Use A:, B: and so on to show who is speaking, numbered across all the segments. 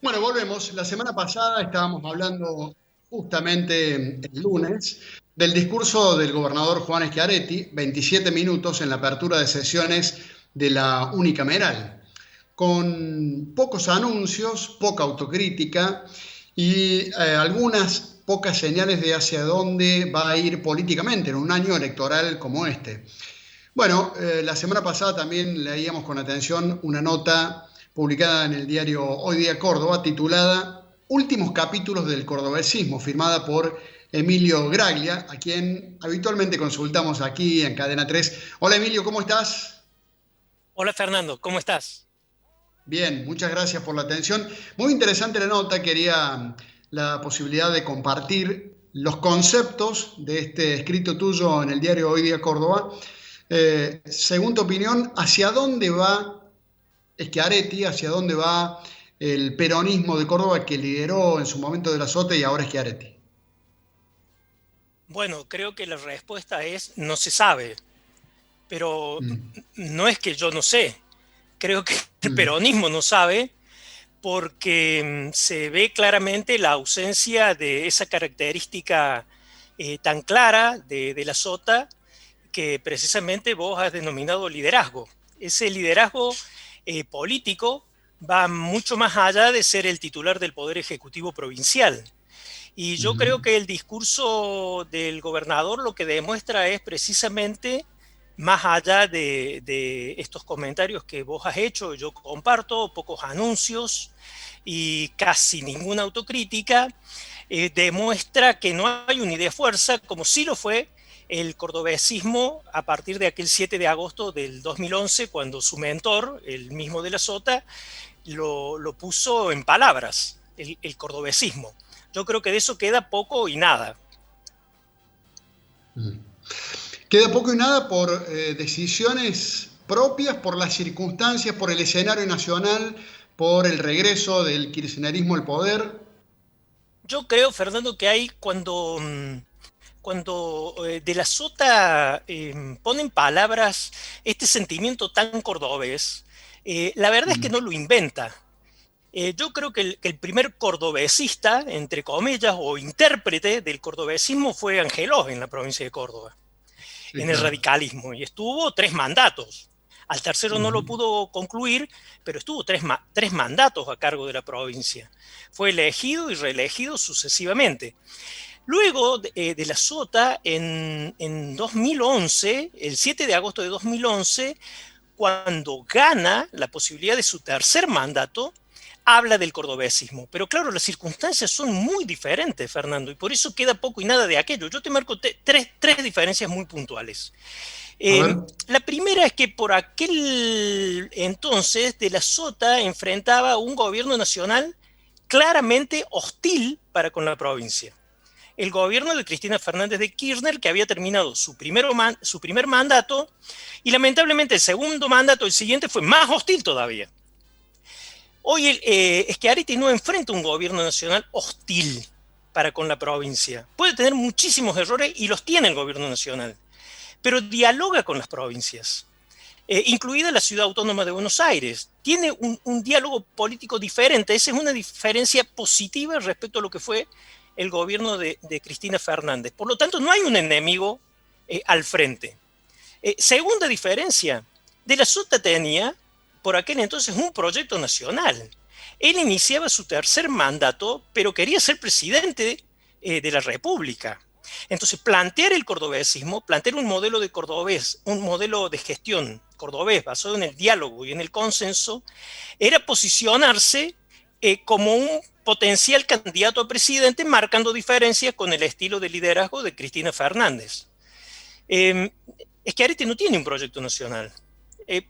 A: Bueno, volvemos. La semana pasada estábamos hablando justamente el lunes del discurso del gobernador Juan Schiaretti, 27 minutos en la apertura de sesiones de la unicameral, con pocos anuncios, poca autocrítica y algunas pocas señales de hacia dónde va a ir políticamente en un año electoral como este. Bueno, la semana pasada también leíamos con atención una nota publicada en el diario Hoy Día Córdoba titulada Últimos capítulos del cordobesismo, firmada por Emilio Graglia, a quien habitualmente consultamos aquí en Cadena 3. Hola Emilio, ¿cómo estás?
B: Hola Fernando, ¿cómo estás?
A: Bien, muchas gracias por la atención. Muy interesante la nota, quería la posibilidad de compartir los conceptos de este escrito tuyo en el diario Hoy Día Córdoba. Según tu opinión, ¿hacia dónde va Schiaretti, hacia dónde va el peronismo de Córdoba que lideró en su momento de la Sota y ahora Schiaretti?
B: Bueno, creo que la respuesta es no se sabe, pero
A: Mm,
B: no es que yo no sé. Creo que el
A: mm,
B: peronismo no sabe porque se ve claramente la ausencia de esa característica tan clara de la Sota que precisamente vos has denominado liderazgo. Ese liderazgo político va mucho más allá de ser el titular del Poder Ejecutivo Provincial. Y yo creo
A: mm,
B: que el discurso del gobernador lo que demuestra es precisamente, más allá de estos comentarios que vos has hecho, yo comparto, pocos anuncios y casi ninguna autocrítica, demuestra que no hay unidad de fuerza, como sí lo fue el cordobesismo a partir de aquel 7 de agosto del 2011, cuando su mentor, el mismo de la Sota, lo puso en palabras, el cordobesismo. Yo creo que de eso queda poco y nada.
A: mm. Queda poco y nada por decisiones propias, por las circunstancias, por el escenario nacional, por el regreso del kirchnerismo al poder.
B: Yo creo, Fernando, que hay cuando de la Sota ponen palabras este sentimiento tan cordobés, la verdad es que
A: Mm,
B: no lo inventa. Yo creo que el primer cordobesista, entre comillas, o intérprete del cordobesismo fue Angelós en la provincia de Córdoba,
A: sí,
B: en el
A: claro.
B: radicalismo, y estuvo 3 mandatos. Al tercero no lo
A: Ujú.
B: pudo concluir, pero estuvo tres mandatos a cargo de la provincia. Fue elegido y reelegido sucesivamente. Luego de la Sota, en 2011, el 7 de agosto de 2011, cuando gana la posibilidad de su tercer mandato, habla del cordobesismo. Pero claro, las circunstancias son muy diferentes, Fernando, y por eso queda poco y nada de aquello. Yo te marco tres diferencias muy puntuales.
A: A ver.
B: La primera es que por aquel entonces de la Sota enfrentaba un gobierno nacional claramente hostil para con la provincia. El gobierno de Cristina Fernández de Kirchner, que había terminado su primer mandato, y lamentablemente el segundo mandato, el siguiente, fue más hostil todavía. Hoy Schiaretti no enfrenta un gobierno nacional hostil para con la provincia. Puede tener muchísimos errores y los tiene el gobierno nacional, pero dialoga con las provincias, incluida la ciudad autónoma de Buenos Aires. Tiene un diálogo político diferente. Esa es una diferencia positiva respecto a lo que fue el gobierno de Cristina Fernández. Por lo tanto, no hay un enemigo al frente. Segunda diferencia, De la Sota tenía por aquel entonces un proyecto nacional. Él iniciaba su tercer mandato, pero quería ser presidente de la República. Entonces, plantear el cordobesismo, plantear un modelo de cordobés, un modelo de gestión cordobés basado en el diálogo y en el consenso, era posicionarse como un potencial candidato a presidente, marcando diferencias con el estilo de liderazgo de Cristina Fernández. Eh, Schiaretti no tiene un proyecto nacional.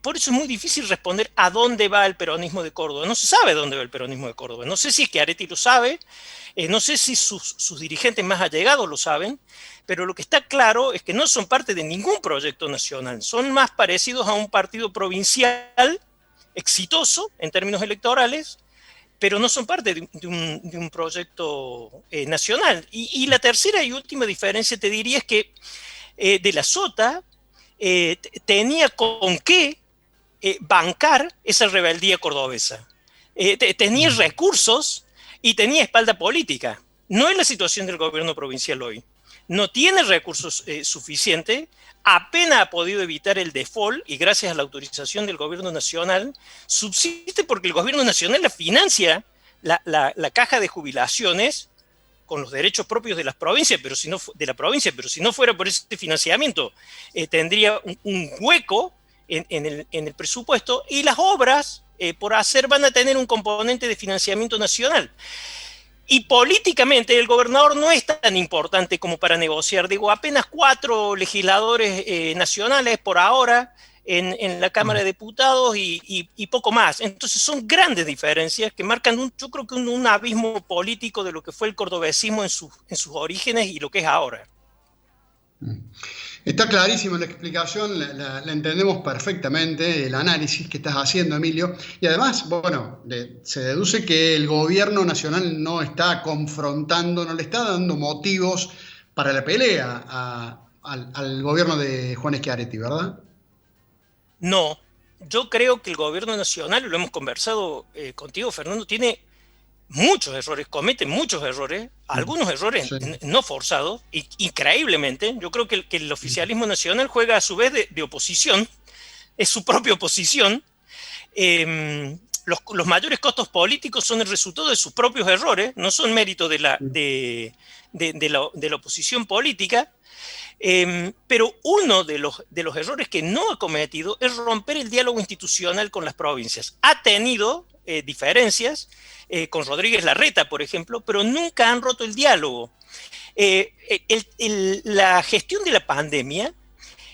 B: Por eso es muy difícil responder a dónde va el peronismo de Córdoba. No se sabe dónde va el peronismo de Córdoba. No sé si Schiaretti lo sabe, no sé si sus dirigentes más allegados lo saben, pero lo que está claro es que no son parte de ningún proyecto nacional. Son más parecidos a un partido provincial exitoso en términos electorales, pero no son parte de un proyecto nacional. Y la tercera y última diferencia, te diría, es que de la Sota tenía con qué bancar esa rebeldía cordobesa. tenía recursos y tenía espalda política. No es la situación del gobierno provincial hoy. No tiene recursos suficientes, apenas ha podido evitar el default y gracias a la autorización del gobierno nacional, subsiste porque el gobierno nacional la financia la caja de jubilaciones con los derechos propios de las provincias, pero si no, de la provincia, pero si no fuera por ese financiamiento, tendría un hueco en el presupuesto y las obras por hacer van a tener un componente de financiamiento nacional. Y políticamente el gobernador no es tan importante como para negociar. Digo, apenas 4 legisladores nacionales por ahora en la Cámara de Diputados y poco más. Entonces son grandes diferencias que marcan, yo creo que un abismo político de lo que fue el cordobesismo en sus orígenes y lo que es ahora.
A: Está clarísima la explicación, la entendemos perfectamente, el análisis que estás haciendo, Emilio. Y además, bueno, se deduce que el gobierno nacional no está confrontando, no le está dando motivos para la pelea al gobierno de Juan Schiaretti, ¿verdad?
B: No, yo creo que el gobierno nacional, y lo hemos conversado contigo, Fernando, tiene muchos errores, comete muchos errores, algunos errores
A: Sí.
B: no forzados, increíblemente. Yo creo que el oficialismo nacional juega a su vez de oposición, es su propia oposición. Los mayores costos políticos son el resultado de sus propios errores, no son mérito de la oposición política. Pero uno de los errores que no ha cometido es romper el diálogo institucional con las provincias. Ha tenido diferencias con Rodríguez Larreta, por ejemplo, pero nunca han roto el diálogo. La gestión de la pandemia,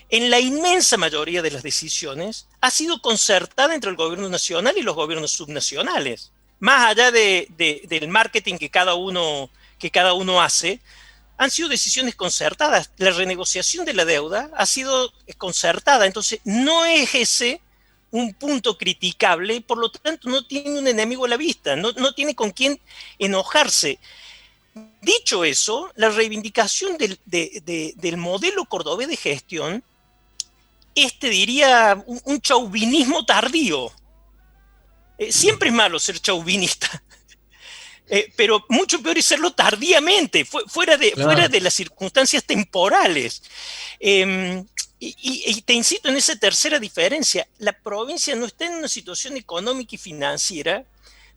B: en la inmensa mayoría de las decisiones, ha sido concertada entre el gobierno nacional y los gobiernos subnacionales. Más allá del marketing que cada uno hace, han sido decisiones concertadas. La renegociación de la deuda ha sido concertada, entonces no es ese un punto criticable, por lo tanto no tiene un enemigo a la vista, no tiene con quién enojarse. Dicho eso, la reivindicación del modelo cordobés de gestión diría, un chauvinismo tardío. Siempre es malo ser chauvinista. Pero mucho peor es serlo tardíamente, fuera de las circunstancias temporales. Y te incito en esa tercera diferencia. La provincia no está en una situación económica y financiera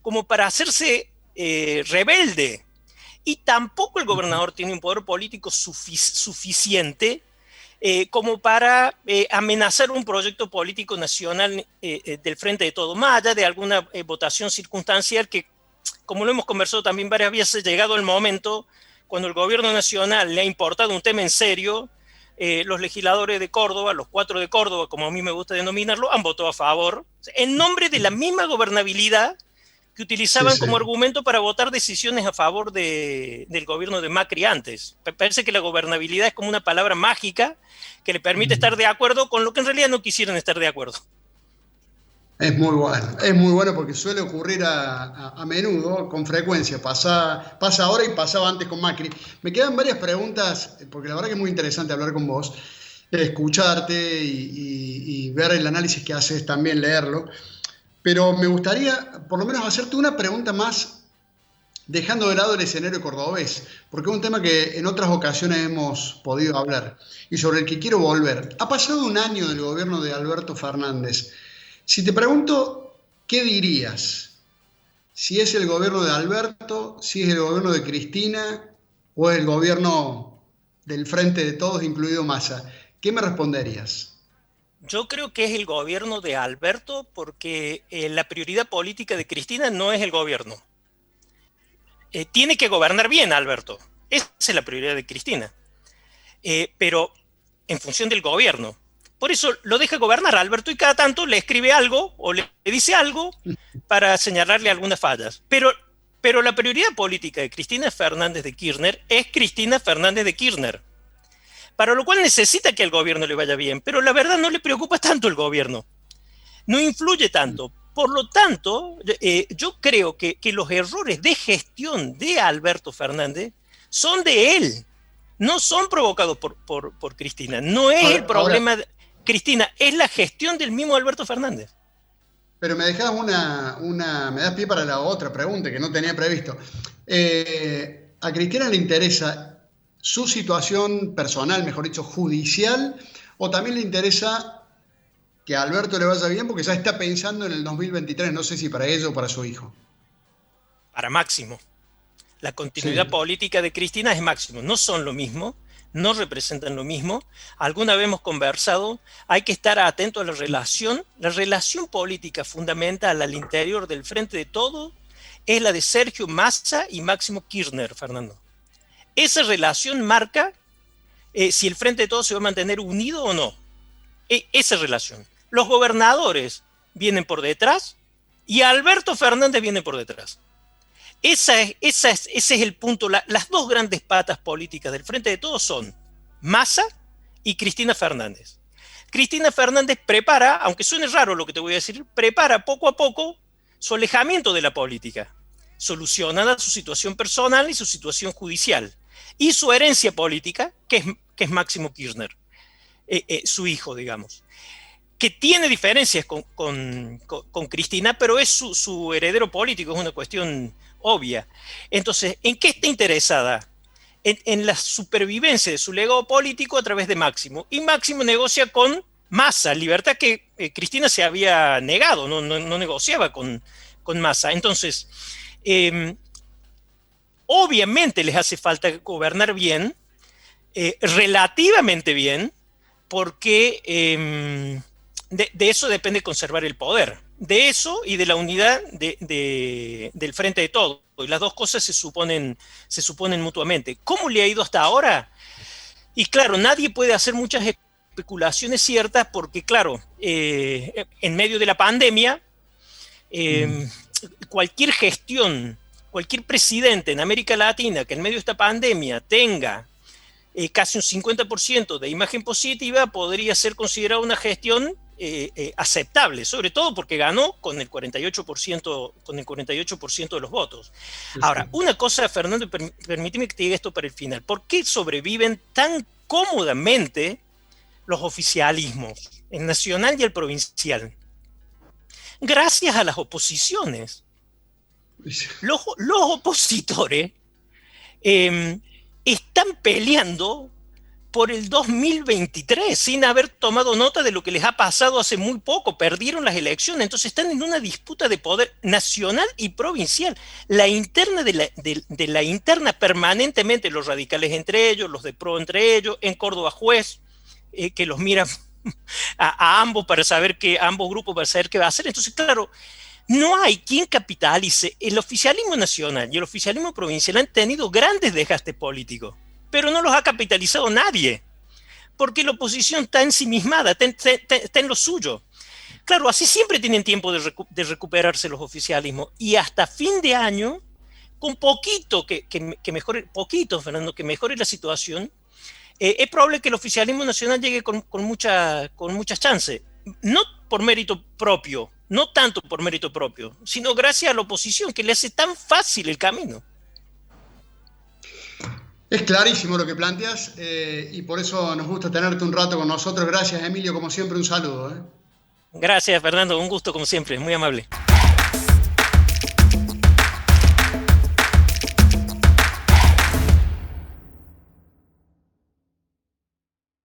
B: como para hacerse rebelde. Y tampoco el gobernador tiene un poder político suficiente como para amenazar un proyecto político nacional del Frente de Todos, más allá de alguna votación circunstancial que, como lo hemos conversado también varias veces, llegado el momento cuando el gobierno nacional le ha importado un tema en serio, los legisladores de Córdoba, los 4 de Córdoba, como a mí me gusta denominarlo, han votado a favor, en nombre de la misma gobernabilidad que utilizaban como argumento para votar decisiones a favor del gobierno de Macri antes. Me parece que la gobernabilidad es como una palabra mágica que le permite estar de acuerdo con lo que en realidad no quisieran estar de acuerdo.
A: Es muy bueno porque suele ocurrir a menudo, con frecuencia, pasa ahora y pasaba antes con Macri. Me quedan varias preguntas, porque la verdad que es muy interesante hablar con vos, escucharte y ver el análisis que haces, también leerlo, pero me gustaría por lo menos hacerte una pregunta más, dejando de lado el escenario cordobés, porque es un tema que en otras ocasiones hemos podido hablar y sobre el que quiero volver. Ha pasado un año del gobierno de Alberto Fernández. Si te pregunto, ¿qué dirías? Si es el gobierno de Alberto, si es el gobierno de Cristina o es el gobierno del Frente de Todos, incluido Massa, ¿qué me responderías?
B: Yo creo que es el gobierno de Alberto porque la prioridad política de Cristina no es el gobierno. Tiene que gobernar bien Alberto. Esa es la prioridad de Cristina. Pero en función del gobierno. Por eso lo deja gobernar Alberto y cada tanto le escribe algo o le dice algo para señalarle algunas fallas. Pero la prioridad política de Cristina Fernández de Kirchner es Cristina Fernández de Kirchner. Para lo cual necesita que al gobierno le vaya bien, pero la verdad no le preocupa tanto el gobierno. No influye tanto. Por lo tanto, yo creo que los errores de gestión de Alberto Fernández son de él, no son provocados por Cristina. No es el problema... Cristina, es la gestión del mismo Alberto Fernández.
A: Pero me dejas me das pie para la otra pregunta que no tenía previsto. ¿A Cristina le interesa su situación personal, mejor dicho, judicial, o también le interesa que a Alberto le vaya bien porque ya está pensando en el 2023, no sé si para ella o para su hijo?
B: Para Máximo. La continuidad
A: Sí,
B: política de Cristina es Máximo. No son lo mismo, no representan lo mismo. Alguna vez hemos conversado, hay que estar atento a la relación política fundamental al interior del Frente de Todo es la de Sergio Massa y Máximo Kirchner, Fernando. Esa relación marca si el Frente de Todos se va a mantener unido o no. Esa relación. Los gobernadores vienen por detrás y Alberto Fernández viene por detrás. Ese es el punto. Las dos grandes patas políticas del Frente de Todos son Massa y Cristina Fernández. Cristina Fernández prepara, aunque suene raro lo que te voy a decir, prepara poco a poco su alejamiento de la política, solucionada su situación personal y su situación judicial, y su herencia política, que es Máximo Kirchner, su hijo, digamos, que tiene diferencias con Cristina, pero es su heredero político, es una cuestión obvia. Entonces, ¿en qué está interesada? En la supervivencia de su legado político a través de Máximo. Y Máximo negocia con Massa, libertad que Cristina se había negado, no negociaba con Massa. Entonces, obviamente les hace falta gobernar bien, relativamente bien, porque de eso depende conservar el poder. De eso y de la unidad del Frente de Todo. Y las dos cosas se suponen mutuamente. ¿Cómo le ha ido hasta ahora? Y claro, nadie puede hacer muchas especulaciones ciertas porque, claro, en medio de la pandemia, cualquier gestión, cualquier presidente en América Latina que en medio de esta pandemia tenga casi un 50% de imagen positiva podría ser considerada una gestión aceptable, sobre todo porque ganó con el 48% de los votos.
A: sí,
B: Ahora,
A: sí.
B: una cosa, Fernando, permíteme que te diga esto para el final. ¿Por qué sobreviven tan cómodamente los oficialismos, el nacional y el provincial? Gracias a las oposiciones. Los opositores están peleando por el 2023 sin haber tomado nota de lo que les ha pasado hace muy poco. Perdieron las elecciones, entonces están en una disputa de poder nacional y provincial. La interna de la interna permanentemente, los radicales entre ellos, los de PRO entre ellos, en Córdoba juez, que los mira a ambos para saber a ambos grupos para saber qué va a hacer. Entonces, claro, no hay quien capitalice. El oficialismo nacional y el oficialismo provincial han tenido grandes desgastes políticos, pero no los ha capitalizado nadie, porque la oposición está ensimismada, está en lo suyo. Claro, así siempre tienen tiempo de recuperarse los oficialismos, y hasta fin de año, con poquito que mejore, poquito, Fernando, que mejore la situación, es probable que el oficialismo nacional llegue con muchas chances. No por mérito propio, no tanto por mérito propio, sino gracias a la oposición, que le hace tan fácil el camino.
A: Es clarísimo lo que planteas y por eso nos gusta tenerte un rato con nosotros. Gracias, Emilio, como siempre, un saludo.
B: Gracias, Fernando, un gusto como siempre, muy amable.